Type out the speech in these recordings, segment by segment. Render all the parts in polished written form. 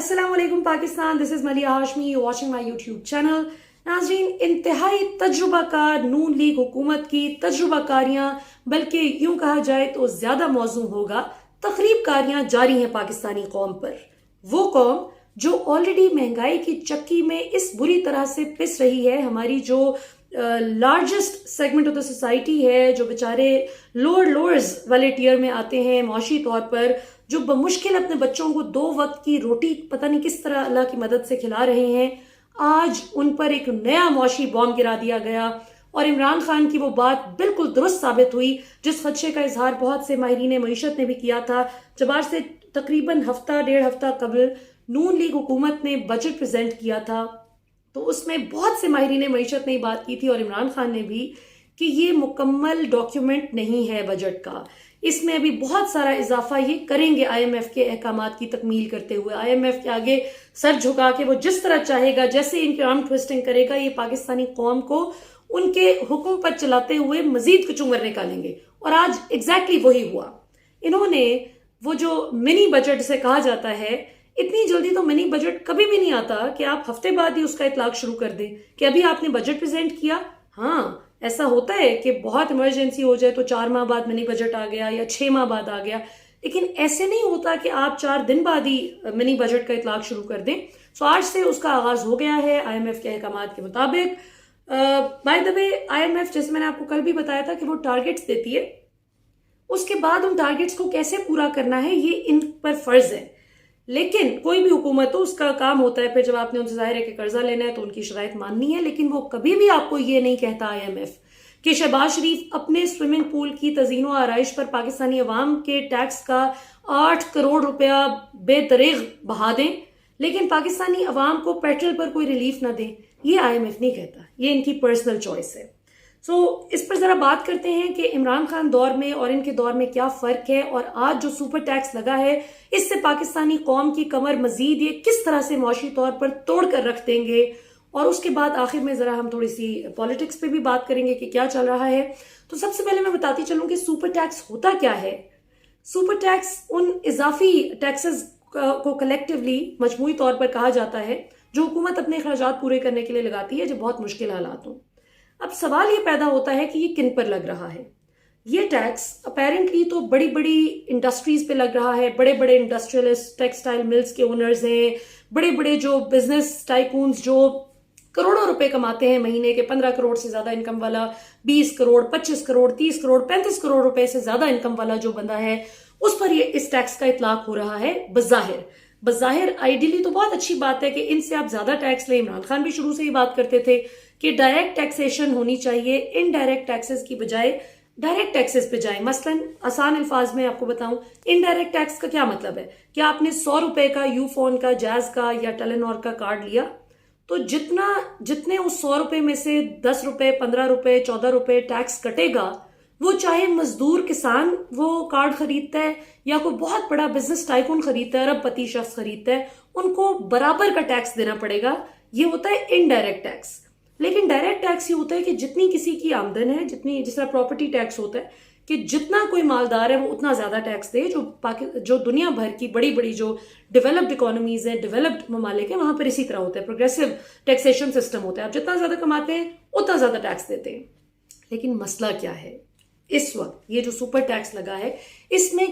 अस्सलाम वालेकुम Pakistan, this is मलिया Hashmi, you watching my YouTube channel. नाज़रीन, इंतहाई तजुर्बाकार नून लीग हुकूमत की तजुर्बाकारियाँ, बल्कि यूं कहा जाए तो ज़्यादा मौजू होगा, तखरीबकारियाँ जारी हैं पाकिस्तानी कौम पर। वो कौम जो ऑलरेडी महंगाई की चक्की में इस बुरी तरह से पिस रही है, हमारी जो largest segment of the society है, जो बेचारे लोअर्स वाले टियर में आते हैं माशी तौर पर, जो बमुश्किल अपने बच्चों को 2 वक्त की रोटी पता नहीं किस तरह अल्लाह की मदद से खिला रहे हैं, आज उन पर एक नया मौशी बॉम्ब गिरा दिया गया। और इमरान खान की वो बात बिल्कुल दुरुस्त साबित हुई, जिस खदशे का इजहार बहुत से माहिरीन मईशत ने भी किया था, जब आज से तकरीबन हफ्ता डेढ़ हफ्ता कबल नून लीग हुकूमत ने बजट प्रेजेंट किया था, तो उसमें बहुत से माहिरीन मईशत ने बात की थी और इमरान खान ने भी, कि ये मुकम्मल डॉक्यूमेंट नहीं है बजट का, इसमें अभी बहुत सारा इजाफा ये करेंगे IMF के अहकामात की तकमील करते हुए। IMF के आगे सर झुका के वो जिस तरह चाहेगा, जैसे इनके आर्म ट्विस्टिंग करेगा, ये पाकिस्तानी कौम को उनके हुक्म पर चलाते हुए मजीद कुचुमर निकालेंगे। और आज एग्जैक्टली वही हुआ। इन्होंने वो जो मिनी बजट से कहा जाता है, इतनी जल्दी तो मिनी बजट कभी भी नहीं आता कि आप हफ्ते बाद ही उसका इतलाक शुरू कर दें कि अभी आपने बजट प्रेजेंट किया। हाँ, ऐसा होता है कि बहुत इमरजेंसी हो जाए तो 4 माह बाद मिनी बजट आ गया या 6 माह बाद आ गया, लेकिन ऐसे नहीं होता कि आप 4 दिन बाद ही मिनी बजट का इतलाक शुरू कर दें। सो आज से उसका आगाज हो गया है IMF के अहकामात के मुताबिक। बाय द वे, IMF, जैसे मैंने आपको कल भी बताया था, कि वो टारगेट्स देती है, उसके बाद उन टारगेट्स को कैसे पूरा करना है ये इन पर फर्ज है। लेकिन कोई भी हुकूमत हो, उसका काम होता है फिर जब आपने उनसे जाहिर है कि कर्जा लेना है तो उनकी शराइत माननी है, लेकिन वो कभी भी आपको ये नहीं कहता IMF कि शहबाज शरीफ अपने स्विमिंग पूल की तजीनो आराइश पर पाकिस्तानी अवाम के टैक्स का 8 करोड़ रुपया बेदरीग बहा दें, लेकिन पाकिस्तानी अवाम को पेट्रोल पर कोई रिलीफ ना दें। ये IMF नहीं कहता, ये इनकी पर्सनल चॉइस है। सो इस पर जरा बात करते हैं कि इमरान खान दौर में और इनके दौर में क्या फर्क है, और आज जो सुपर टैक्स लगा है इससे पाकिस्तानी कौम की कमर मजीद ये किस तरह से मौशी तौर पर तोड़ कर रख देंगे। और उसके बाद आखिर में जरा हम थोड़ी सी पॉलिटिक्स पे भी बात करेंगे कि क्या चल रहा है। तो सबसे पहले मैं बताती चलूं कि सुपर टैक्स होता क्या है। सुपर टैक्स उन इजाफी टैक्सेस को कलेक्टिवली मजमूई तौर पर कहा जाता है जो हुकूमत अपने अखराजात पूरे करने के लिए लगाती है जब बहुत मुश्किल हालात हों। अब सवाल ये पैदा होता है कि ये किन पर लग रहा है। ये टैक्स अपेरेंटली तो बड़ी बड़ी इंडस्ट्रीज पे लग रहा है, बड़े बड़े इंडस्ट्रियलिस्ट, टेक्सटाइल मिल्स के ओनर्स हैं, बड़े बड़े जो बिजनेस टाइकून्स जो करोड़ों रुपए कमाते हैं महीने के, 15 करोड़ से ज्यादा इनकम वाला, 20 करोड़, 25 करोड़, 30 करोड़, 35 करोड़ रुपए से ज्यादा इनकम वाला जो बंदा है, उस पर ये इस टैक्स का इतलाक हो रहा है। बज़ाहिर आइडियली तो बहुत अच्छी बात है कि इनसे आप ज्यादा टैक्स लें। इमरान खान भी शुरू से ही बात करते थे कि डायरेक्ट टैक्सेशन होनी चाहिए, इनडायरेक्ट टैक्सेस की बजाय डायरेक्ट टैक्सेस पे जाए। मसलन आसान अल्फाज में आपको बताऊं, इनडायरेक्ट टैक्स का क्या मतलब है कि आपने 100 रुपए का यूफोन का, जैज का या टेलीनॉर का कार्ड लिया, तो जितने उस 100 रुपए में से 10 रुपए, 15 रुपए, 14 रुपए टैक्स कटेगा, वो चाहे मजदूर किसान वो कार्ड खरीदता है या कोई बहुत बड़ा बिजनेस टाइकून खरीदता है, अरबपति शख्स खरीदता है, उनको बराबर का टैक्स देना पड़ेगा। ये होता है इनडायरेक्ट टैक्स। लेकिन डायरेक्ट टैक्स ये होता है कि जितनी किसी की आमदन है, जितनी, जिस तरह प्रॉपर्टी टैक्स होता है कि जितना कोई मालदार है वो उतना ज्यादा टैक्स दे। जो दुनिया भर की बड़ी बड़ी जो डेवलप्ड इकोनॉमीज हैं, डेवलप्ड ममालिक है, वहां पर इसी तरह होता है, प्रोग्रेसिव टैक्सेशन सिस्टम होता है। आप जितना ज्यादा कमाते हैं उतना ज्यादा टैक्स देते हैं। लेकिन मसला क्या है इस वक्त, ये जो सुपर टैक्स लगा है, इसमें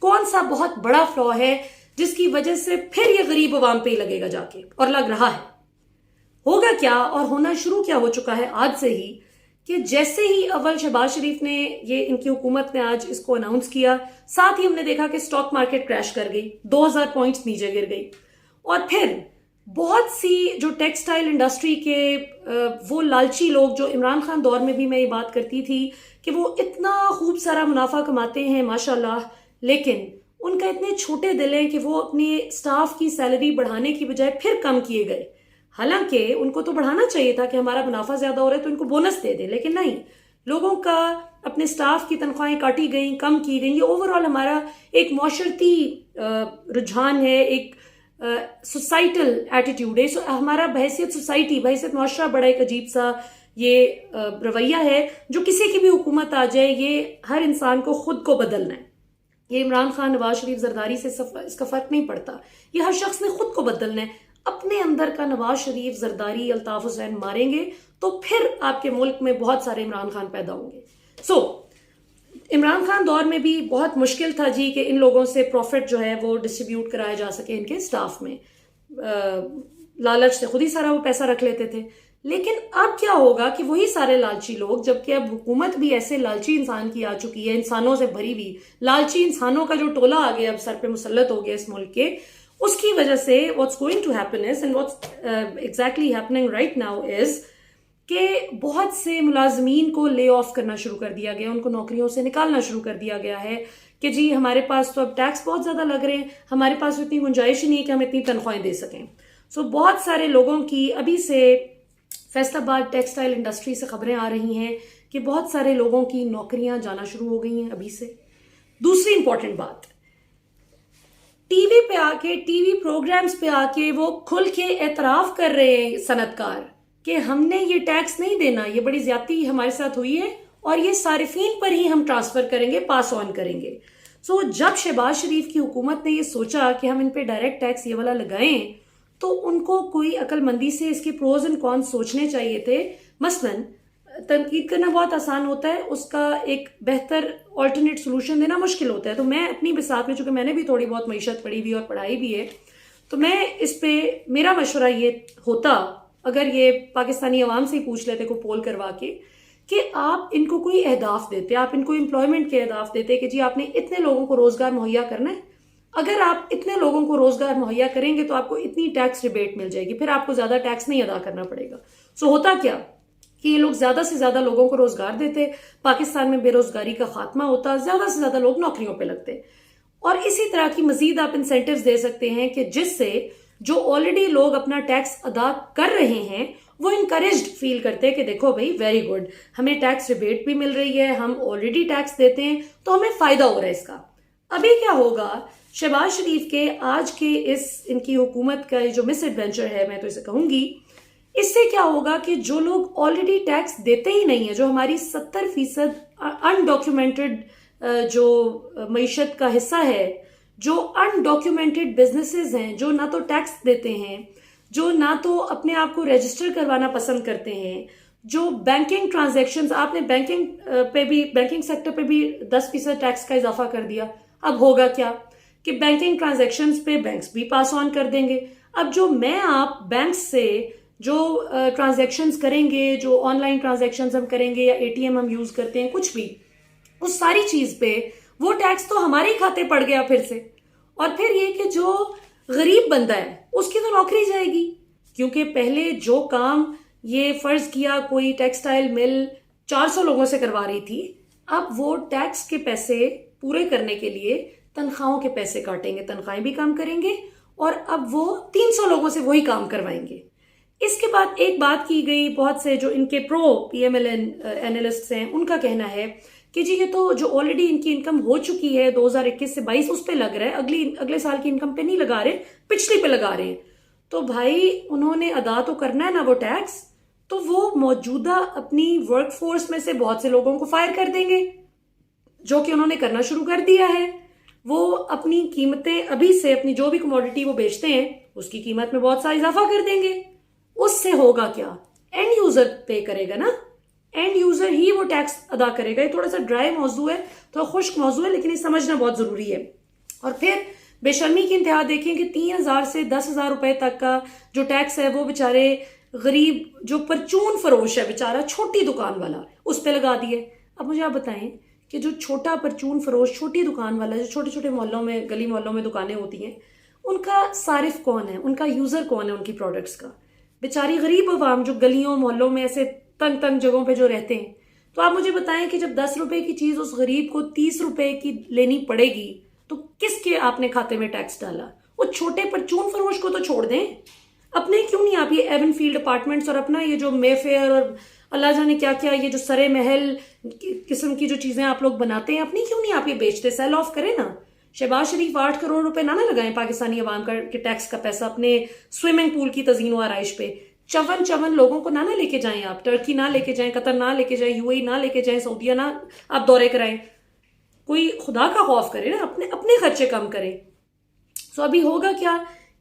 कौन सा बहुत बड़ा फ्लॉ है जिसकी वजह से फिर ये गरीब अवाम पे ही लगेगा जाके, और लग रहा है। होगा क्या और होना शुरू क्या हो चुका है आज से ही, कि जैसे ही अव्वल शहबाज शरीफ ने, ये इनकी हुकूमत ने आज इसको अनाउंस किया, साथ ही हमने देखा कि स्टॉक मार्केट क्रैश कर गई, 2000 पॉइंट्स नीचे गिर गई। और फिर बहुत सी जो टेक्सटाइल इंडस्ट्री के वो लालची लोग, जो इमरान खान दौर में भी मैं ये बात करती थी कि वो इतना खूब सारा मुनाफा कमाते हैं माशाल्लाह, लेकिन उनका इतने छोटे दिल हैं कि वो अपने स्टाफ की सैलरी बढ़ाने की बजाय फिर कम किए गए। हालांकि उनको तो बढ़ाना चाहिए था कि हमारा मुनाफा ज्यादा हो रहा है तो इनको बोनस दे दे, लेकिन नहीं, लोगों का अपने स्टाफ की तनख्वाहें काटी गई, कम की गई। ये ओवरऑल हमारा एक मौशरती रुझान है, एक सोसाइटल एटीट्यूड है। हमारा बहैसियत सोसाइटी, बहैसियत मुआशरा बड़ा एक अजीब सा ये रवैया है जो किसी की भी हुकूमत आ जाए, ये हर इंसान को खुद को बदलना है। ये इमरान खान, नवाज शरीफ, जरदारी से इसका फर्क नहीं पड़ता। ये हर शख्स ने खुद को बदलना है। अपने अंदर का नवाज शरीफ, जरदारी, अल्ताफ हुसैन मारेंगे तो फिर आपके मुल्क में बहुत सारे इमरान खान पैदा होंगे। इमरान खान दौर में भी बहुत मुश्किल था जी कि इन लोगों से प्रॉफिट जो है वो डिस्ट्रीब्यूट कराया जा सके इनके स्टाफ में। लालच से खुद ही सारा वो पैसा रख लेते थे। लेकिन अब क्या होगा कि वही सारे लालची लोग, जबकि अब हुकूमत भी ऐसे लालची इंसान की आ चुकी है, इंसानों से भरी हुई लालची इंसानों का जो टोला आ गया अब सर पे मुसल्लत हो गया इस मुल्क के, उसकी वजह से what's going to happen is and what's exactly happening right now is कि बहुत से मुलाजमीन को ले ऑफ करना शुरू कर दिया गया, उनको नौकरियों से निकालना शुरू कर दिया गया है कि जी हमारे पास तो अब टैक्स बहुत ज्यादा लग रहे हैं, हमारे पास इतनी गुंजाइश ही नहीं है कि हम इतनी तनख्वाहें दे सकें। बहुत सारे लोगों की अभी से फैसलाबाद टेक्सटाइल इंडस्ट्री से खबरें आ रही हैं कि बहुत सारे लोगों की नौकरियां जाना शुरू हो गई हैं अभी से। दूसरी इंपॉर्टेंट बात, टीवी पे आके, टीवी प्रोग्राम्स पे आके वो खुल के एतराफ कर रहे हैं सनतकार कि हमने ये टैक्स नहीं देना, ये बड़ी ज्यादती हमारे साथ हुई है और ये सारिफीन पर ही हम ट्रांसफर करेंगे, पास ऑन करेंगे। जब शहबाज शरीफ की हुकूमत ने ये सोचा कि हम इन पे डायरेक्ट टैक्स ये वाला लगाएं, तो उनको कोई अक्लमंदी से इसके प्रोज एंड कॉन्स सोचने चाहिए थे। मसलन तनकीद करना बहुत आसान होता है, उसका एक बेहतर ऑल्टरनेट सोल्यूशन देना मुश्किल होता है। तो मैं अपनी बिसात में, चूंकि मैंने भी थोड़ी बहुत मईशत पढ़ी भी और पढ़ाई भी है, तो मैं इस पे मेरा मशवरा ये होता, अगर ये पाकिस्तानी अवाम से ही पूछ लेते को पोल करवा के, कि आप इनको कोई अहदाफ देते, आप इनको एम्प्लॉयमेंट के अहदाफ देते कि जी आपने इतने लोगों को रोजगार मुहैया करना है, अगर आप इतने लोगों को रोजगार मुहैया करेंगे तो आपको इतनी टैक्स रिबेट मिल जाएगी, फिर आपको ज्यादा टैक्स नहीं अदा करना पड़ेगा। होता क्या कि ये लोग ज्यादा से ज्यादा लोगों को रोजगार देते, पाकिस्तान में बेरोजगारी का खात्मा होता, ज्यादा से ज्यादा लोग नौकरियों पे लगते। और इसी तरह की मजीद आप इंसेंटिव्स दे सकते हैं कि जिससे जो ऑलरेडी लोग अपना टैक्स अदा कर रहे हैं वो इनकरेज्ड फील करते हैं कि देखो भाई वेरी गुड, हमें टैक्स रिबेट भी मिल रही है, हम ऑलरेडी टैक्स देते हैं तो हमें फायदा हो रहा है इसका। अभी क्या होगा, शहबाज शरीफ के आज के इस इनकी हुकूमत का जो मिस एडवेंचर है, मैं तो इसे कहूंगी, इससे क्या होगा कि जो लोग ऑलरेडी टैक्स देते ही नहीं है, जो हमारी 70% अनडॉक्यूमेंटेड जो मईशत का हिस्सा है, जो अनडॉक्यूमेंटेड बिजनेसेस हैं, जो ना तो टैक्स देते हैं, जो ना तो अपने आप को रजिस्टर करवाना पसंद करते हैं, जो बैंकिंग ट्रांजैक्शंस, आपने बैंकिंग सेक्टर पे भी 10% टैक्स का इजाफा कर दिया। अब होगा क्या कि बैंकिंग ट्रांजैक्शंस पे बैंक्स भी पास ऑन कर देंगे। अब जो मैं आप बैंक से जो ट्रांजैक्शंस करेंगे, जो ऑनलाइन ट्रांजैक्शंस हम करेंगे या एटीएम हम यूज करते हैं, कुछ भी, उस सारी चीज पे वो टैक्स तो हमारे ही खाते पड़ गया फिर से। और फिर ये कि जो गरीब बंदा है उसकी तो नौकरी जाएगी, क्योंकि पहले जो काम ये फर्ज किया कोई टेक्सटाइल मिल 400 लोगों से करवा रही थी, अब वो टैक्स के पैसे पूरे करने के लिए तनख्वाहों के पैसे काटेंगे, तनख्वाहें भी कम करेंगे और अब वो 300 लोगों से वही काम करवाएंगे। इसके बाद एक बात की गई, बहुत से जो इनके प्रो पीएमएलएन एनालिस्ट हैं उनका कहना है कि जी ये तो जो ऑलरेडी इनकी इनकम हो चुकी है 2021 से 22 उस पे लग रहा है, अगले साल की इनकम पे नहीं लगा रहे, पिछली पे लगा रहे हैं। तो भाई उन्होंने अदा तो करना है ना वो टैक्स, तो वो मौजूदा अपनी वर्कफोर्स में से बहुत से लोगों को फायर कर देंगे, जो कि उन्होंने करना शुरू कर दिया है। वो अपनी कीमतें अभी से, अपनी जो भी कमोडिटी वो बेचते हैं उसकी कीमत में बहुत सारा इजाफा कर देंगे। उससे होगा क्या, एंड यूजर पे करेगा ना, एंड यूजर ही वो टैक्स अदा करेगा। ये थोड़ा सा ड्राई मौजू है, थोड़ा खुश्क मौजू है, लेकिन ये समझना बहुत जरूरी है। और फिर बेशर्मी की इंतहा देखें कि 3,000 से 10,000 रुपए तक का जो टैक्स है वो बेचारे गरीब जो परचून फरोश है, बेचारा छोटी दुकान वाला, उस पर लगा दिए। अब मुझे आप बताएं कि जो छोटा परचून फरोश, छोटी दुकान वाला, जो छोटे छोटे मोहल्लों में, गली मोहल्लों में दुकानें होती हैं, उनका सारिफ कौन है, उनका यूजर कौन है उनकी प्रोडक्ट्स का? बेचारी गरीब अवाम जो गलियों मोहल्लों में ऐसे तंग तंग जगहों पे जो रहते हैं। तो आप मुझे बताएं कि जब 10 रुपए की चीज उस गरीब को 30 रुपए की लेनी पड़ेगी तो किसके आपने खाते में टैक्स डाला? वो छोटे परचून फरोश को तो छोड़ दें, अपने क्यों नहीं आप ये एवन फील्ड अपार्टमेंट्स और अपना ये जो मेफेयर और अल्लाह जाने क्या क्या, ये जो सरे महल किस्म की जो चीजें आप लोग बनाते हैं, अपनी क्यों नहीं आप ये बेचते? सेल ऑफ करें ना। शहबाज शरीफ 8 करोड़ रुपए ना लगाएं पाकिस्तानी अवाम का के टैक्स का पैसा अपने स्विमिंग पूल की तजीनो आराइश पे। चवन लोगों को ना लेके जाएं आप, टर्की ना लेके जाएं, कतर ना लेके जाएं, यूएई ना लेके जाएं, सऊदीया ना आप दौरे कराएं। कोई खुदा का खौफ करे ना, अपने अपने खर्चे कम करें। सो अभी होगा क्या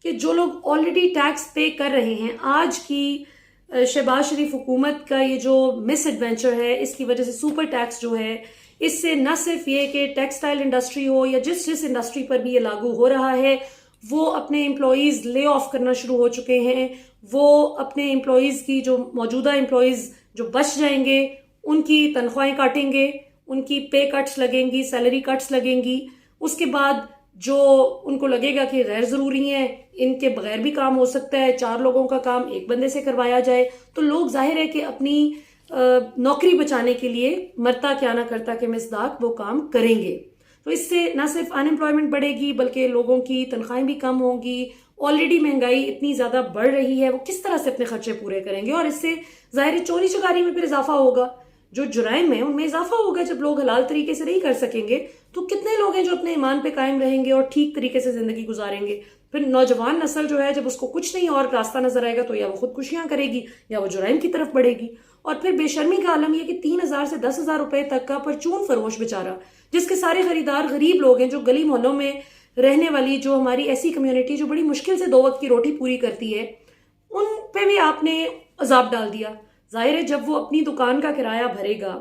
कि जो लोग ऑलरेडी टैक्स पे कर रहे हैं, आज की शहबाज शरीफ हुकूमत का ये जो मिस एडवेंचर है, इसकी वजह से सुपर टैक्स जो है, इससे न सिर्फ ये कि टेक्सटाइल इंडस्ट्री हो या जिस जिस इंडस्ट्री पर भी ये लागू हो रहा है, वो अपने एम्प्लॉयज़ ले ऑफ करना शुरू हो चुके हैं। वो अपने एम्प्लॉयज़ की जो मौजूदा एम्प्लॉयज़ जो बच जाएंगे उनकी तनख्वाहें काटेंगे, उनकी पे कट्स लगेंगी, सैलरी कट्स लगेंगी। उसके बाद जो उनको लगेगा कि गैर ज़रूरी हैं, इनके बगैर भी काम हो सकता है, 4 लोगों का काम एक बंदे से करवाया जाए, तो लोग जाहिर है कि अपनी नौकरी बचाने के लिए मरता क्या ना करता के मिसदाक वो काम करेंगे। तो इससे ना सिर्फ अनएम्प्लॉयमेंट बढ़ेगी बल्कि लोगों की तनख्वाहें भी कम होंगी। ऑलरेडी महंगाई इतनी ज़्यादा बढ़ रही है, वो किस तरह से अपने खर्चे पूरे करेंगे? और इससे ज़ाहिर चोरी चकारी में फिर इजाफा होगा, जो जुराइम है उनमें इजाफा होगा। जब लोग हलाल तरीके से नहीं कर सकेंगे तो कितने लोग हैं जो अपने ईमान पे कायम रहेंगे और ठीक तरीके से जिंदगी गुजारेंगे? फिर नौजवान नस्ल जो है, जब उसको कुछ नहीं और रास्ता नजर आएगा तो या वो खुदकुशियां करेगी या वो जुराइम की तरफ बढ़ेगी। और फिर बेशर्मी का आलम यह कि 3,000 से 10,000 रुपए तक का परचून फरोश बेचारा, जिसके सारे खरीदार गरीब लोग हैं, जो गली मोहल्लों में रहने वाली जो हमारी ऐसी कम्युनिटी जो बड़ी मुश्किल से 2 वक्त की रोटी पूरी करती है, उन पे भी आपने अजाब डाल दिया। जाहिर है जब वो अपनी दुकान का किराया भरेगा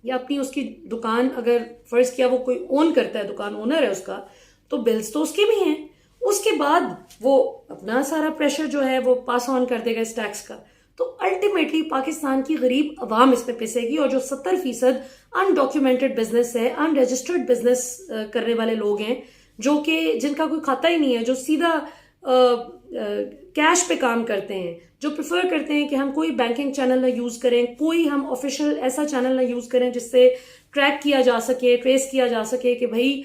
या अपनी उसकी दुकान, अगर फर्ज किया वो कोई ओन करता है, दुकान ओनर है उसका, तो बिल्स तो उसके भी हैं। उसके बाद वो अपना सारा प्रेशर जो है वो पास ऑन कर देगा इस टैक्स का। तो अल्टीमेटली पाकिस्तान की गरीब अवाम इस पे पिसेगी। और जो 70% अनडॉक्यूमेंटेड बिजनेस है, अनरजिस्टर्ड बिजनेस करने वाले लोग हैं, जो कि जिनका कोई खाता ही नहीं है, जो सीधा कैश पे काम करते हैं, जो प्रेफर करते हैं कि हम कोई बैंकिंग चैनल ना यूज करें, कोई हम ऑफिशियल ऐसा चैनल ना यूज करें जिससे ट्रैक किया जा सके, ट्रेस किया जा सके कि भाई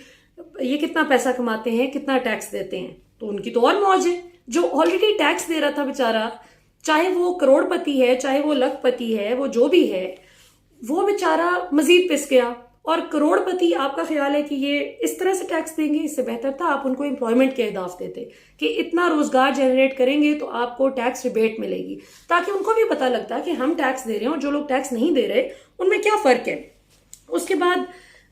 ये कितना पैसा कमाते हैं, कितना टैक्स देते हैं। तो उनकी तो और मौज है। जो ऑलरेडी टैक्स दे रहा था बेचारा, चाहे वो करोड़पति है, चाहे वो लखपति है, वो जो भी है, वो बेचारा मजीद पिस गया। और करोड़पति, आपका ख्याल है कि ये इस तरह से टैक्स देंगे? इससे बेहतर था आप उनको एम्प्लॉयमेंट के अहदाफ देते कि इतना रोजगार जनरेट करेंगे तो आपको टैक्स रिबेट मिलेगी, ताकि उनको भी पता लगता कि हम टैक्स दे रहे हैं और जो लोग टैक्स नहीं दे रहे उनमें क्या फर्क है। उसके बाद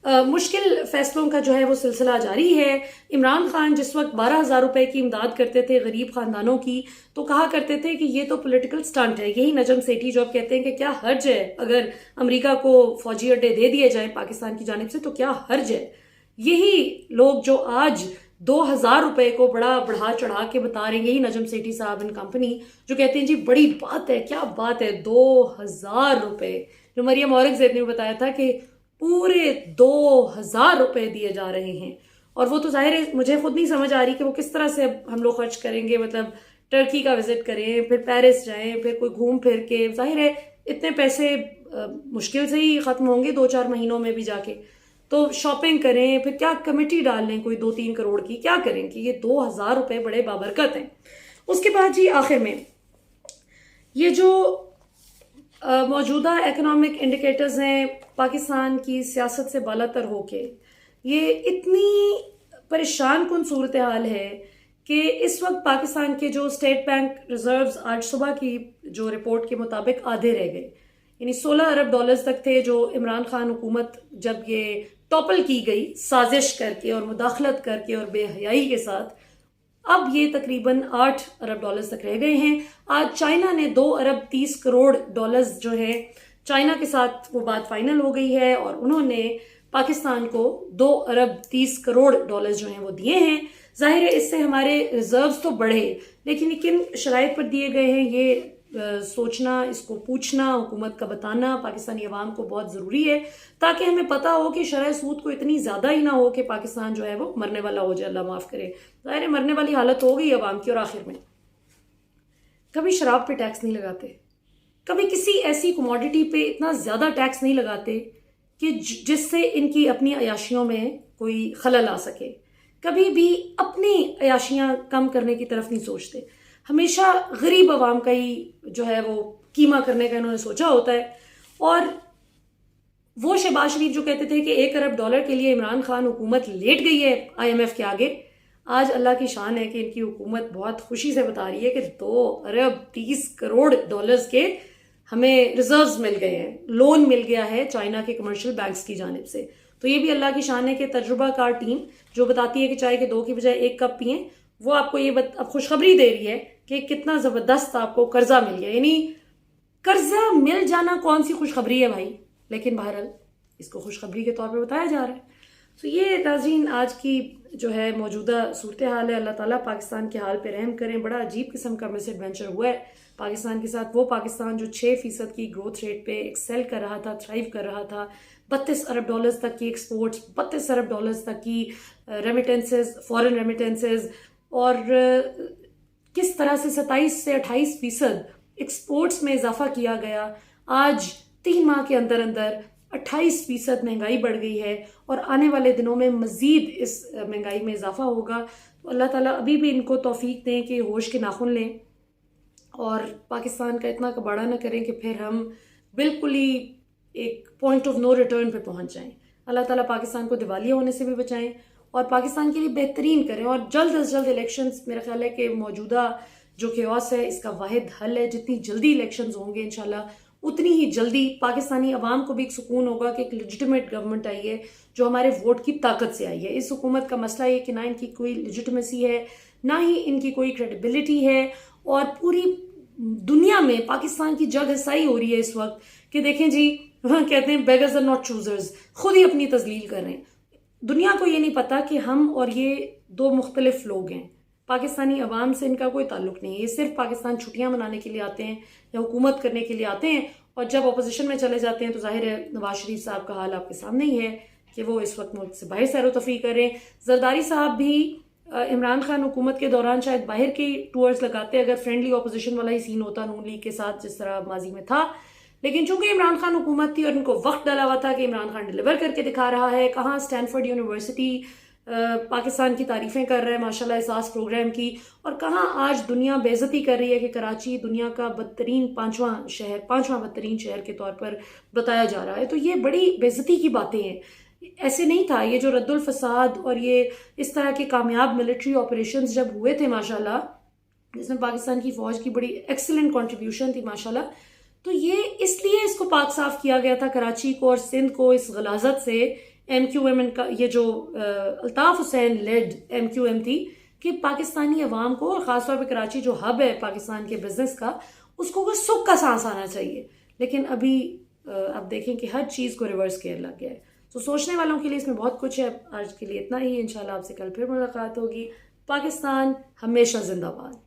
मुश्किल फैसलों का जो है वो सिलसिला जारी है। इमरान खान जिस वक्त 12,000 रुपए की इमदाद करते थे गरीब खानदानों की, तो कहा करते थे कि ये तो पॉलिटिकल स्टंट है। यही नजम सेठी जो अब कहते हैं कि क्या हर्ज है अगर अमेरिका को फौजी अड्डे दे दिए जाए पाकिस्तान की जानिब से, तो क्या हर्ज है। यही लोग जो आज 2,000 रुपए को बड़ा बढ़ा चढ़ा के बता रहे हैं, यही नजम सेठी साहब इन कंपनी जो कहते हैं जी बड़ी बात है, क्या बात है, 2,000 रुपए। जो मरियम औरंगजेब ने बताया था कि पूरे 2,000 रुपए दिए जा रहे हैं। और वो तो जाहिर है मुझे खुद नहीं समझ आ रही कि वो किस तरह से हम लोग खर्च करेंगे। मतलब टर्की का विजिट करें, फिर पेरिस जाएं, फिर कोई घूम फिर के, जाहिर है इतने पैसे मुश्किल से ही खत्म होंगे 2-4 महीनों में भी जाके। तो शॉपिंग करें, फिर क्या कमेटी डाल लें कोई 2-3 करोड़ की, क्या करें कि ये 2,000 रुपए बड़े बाबरकत हैं। उसके बाद जी आखिर में ये जो मौजूदा इकोनॉमिक इंडिकेटर्स हैं पाकिस्तान की सियासत से बालातर होके, ये इतनी परेशान कुन सूरत हाल है कि इस वक्त पाकिस्तान के जो स्टेट बैंक रिजर्व्स आज सुबह की जो रिपोर्ट के मुताबिक आधे रह गए। यानी 16 अरब डॉलर्स तक थे जो इमरान खान हुकूमत जब ये टॉपल की गई साजिश करके और मुदाखलत करके और बेहयाई के साथ, अब ये तकरीबन 8 अरब डॉलर्स तक रह गए हैं। आज चाइना ने 2 अरब 30 करोड़ डॉलर्स जो है, चाइना के साथ वो बात फाइनल हो गई है और उन्होंने पाकिस्तान को 2 अरब 30 करोड़ डॉलर्स जो हैं वो दिए हैं। जाहिर है इससे हमारे रिजर्व्स तो बढ़े, लेकिन किन शराइत पर दिए गए हैं ये सोचना, इसको पूछना, हुकूमत का बताना पाकिस्तानी अवाम को बहुत ज़रूरी है, ताकि हमें पता हो कि शरह सूद को इतनी ज़्यादा ही ना हो कि पाकिस्तान जो है वो मरने वाला हो जाए, अल्लाह माफ़ करे। ज़ाहिर है मरने वाली हालत हो गई अवाम की। और आखिर में कभी शराब पे टैक्स नहीं लगाते, कभी किसी ऐसी कमोडिटी पे इतना ज़्यादा टैक्स नहीं लगाते कि जिससे इनकी अपनी अयाशियों में कोई खलल आ सके। कभी भी अपनी अयाशियाँ कम करने की तरफ नहीं सोचते, हमेशा गरीब आवाम का ही जो है वो कीमा करने का इन्होंने सोचा होता है। और वो शहबाज शरीफ जो कहते थे कि 1 अरब डॉलर के लिए इमरान खान हुकूमत लेट गई है IMF के आगे, आज अल्लाह की शान है कि इनकी हुकूमत बहुत खुशी से बता रही है कि 2 अरब 30 करोड़ डॉलर्स के हमें रिजर्व्स मिल गए हैं, लोन मिल गया है चाइना के कमर्शियल बैंक्स की जानिब से। तो ये भी अल्लाह की शान है कि तजुर्बाकार टीम जो बताती है कि चाय के 2 की बजाय 1 कप पिए, वो आपको ये अब खुशखबरी दे रही है कि कितना ज़बरदस्त आपको कर्जा मिल गया। यानी कर्जा मिल जाना कौन सी खुशखबरी है भाई, लेकिन बहरहाल इसको खुशखबरी के तौर पे बताया जा रहा है। तो ये नाज़रीन आज की जो है मौजूदा सूरत हाल है। अल्लाह ताला पाकिस्तान के हाल पे रहम करें। बड़ा अजीब किस्म का मिस एडवेंचर हुआ है पाकिस्तान के साथ। वो पाकिस्तान जो 6% की ग्रोथ रेट पे एक्सेल कर रहा था, थ्राइव कर रहा था, 32 अरब डॉलर्स तक की एक्सपोर्ट्स, 32 अरब डॉलर्स तक की रेमिटेंसेज, फॉरेन रेमिटेंसेज, और किस तरह से 27 से 28% एक्सपोर्ट्स में इजाफा किया गया। आज 3 माह के अंदर अंदर 28% महंगाई बढ़ गई है और आने वाले दिनों में मज़ीद इस महंगाई में इजाफा होगा। तो अल्लाह ताला अभी भी इनको तौफीक दें कि होश के नाखुन लें और पाकिस्तान का इतना कबाड़ा ना करें कि फिर हम बिल्कुल ही एक पॉइंट ऑफ नो रिटर्न पे पहुंच जाएं। अल्लाह ताला पाकिस्तान को दिवालिया होने से भी बचाएं और पाकिस्तान के लिए बेहतरीन करें। और जल्द अज जल्द इलेक्शंस, मेरा ख्याल है कि मौजूदा जो केओस है इसका वाहिद हल है। जितनी जल्दी इलेक्शंस होंगे इंशाल्लाह उतनी ही जल्दी पाकिस्तानी अवाम को भी एक सुकून होगा कि एक लेजिटिमेट गवर्नमेंट आई है जो हमारे वोट की ताकत से आई है। इस हुकूमत का मसला ये कि ना इनकी कोई लेजिटिमेसी है, ना ही इनकी कोई क्रेडिबिलिटी है, और पूरी दुनिया में पाकिस्तान की जग हसाई हो रही है इस वक्त कि देखें जी, कहते हैं बेगर्स आर नॉट चूजर्स, खुद ही अपनी तजलील कर रहे हैं। दुनिया को ये नहीं पता कि हम और ये 2 मुख्तलिफ लोग हैं। पाकिस्तानी अवाम से इनका कोई ताल्लुक नहीं है। ये सिर्फ पाकिस्तान छुट्टियां मनाने के लिए आते हैं या हुकूमत करने के लिए आते हैं, और जब अपोजिशन में चले जाते हैं तो जाहिर है नवाज शरीफ साहब का हाल आपके सामने ही है कि वो इस वक्त मुल्क से बाहर सैर तफरी कर रहे हैं। जरदारी साहब भी इमरान खान हुकूमत के दौरान शायद बाहर के टूर्स लगाते अगर फ्रेंडली अपोजिशन वाला ही सीन होता नून लीग के साथ जिस तरह माजी में था। लेकिन चूंकि इमरान खान हुकूमत थी और इनको वक्त डाला हुआ था कि इमरान खान डिलीवर करके दिखा रहा है। कहाँ स्टैनफोर्ड यूनिवर्सिटी पाकिस्तान की तारीफें कर रहा है माशाल्लाह एहसास प्रोग्राम की, और कहाँ आज दुनिया बेइज्जती कर रही है कि कराची दुनिया का बदतरीन 5वां बदतरीन शहर के तौर पर बताया जा रहा है। तो ये बड़ी बेइज्जती की बातें हैं। ऐसे नहीं था। ये जो रद्दुल फसाद और ये इस तरह के कामयाब मिलिट्री ऑपरेशंस जब हुए थे माशाल्लाह, जिसमें पाकिस्तान की फौज की बड़ी एक्सीलेंट कंट्रीब्यूशन थी माशाल्लाह, तो ये इसलिए इसको पाक साफ किया गया था कराची को और सिंध को इस गलाजत से। MQM का ये जो अल्ताफ हुसैन लेड MQM थी कि पाकिस्तानी अवाम को, और ख़ासतौर पर कराची जो हब है पाकिस्तान के बिजनेस का, उसको कोई सुख का सांस आना चाहिए। लेकिन अभी अब देखें कि हर चीज़ को रिवर्स केयर लग गया है। तो सोचने वालों के लिए इसमें बहुत कुछ है। आज के लिए इतना ही। इंशाल्लाह आपसे कल फिर मुलाकात होगी। पाकिस्तान हमेशा जिंदाबाद।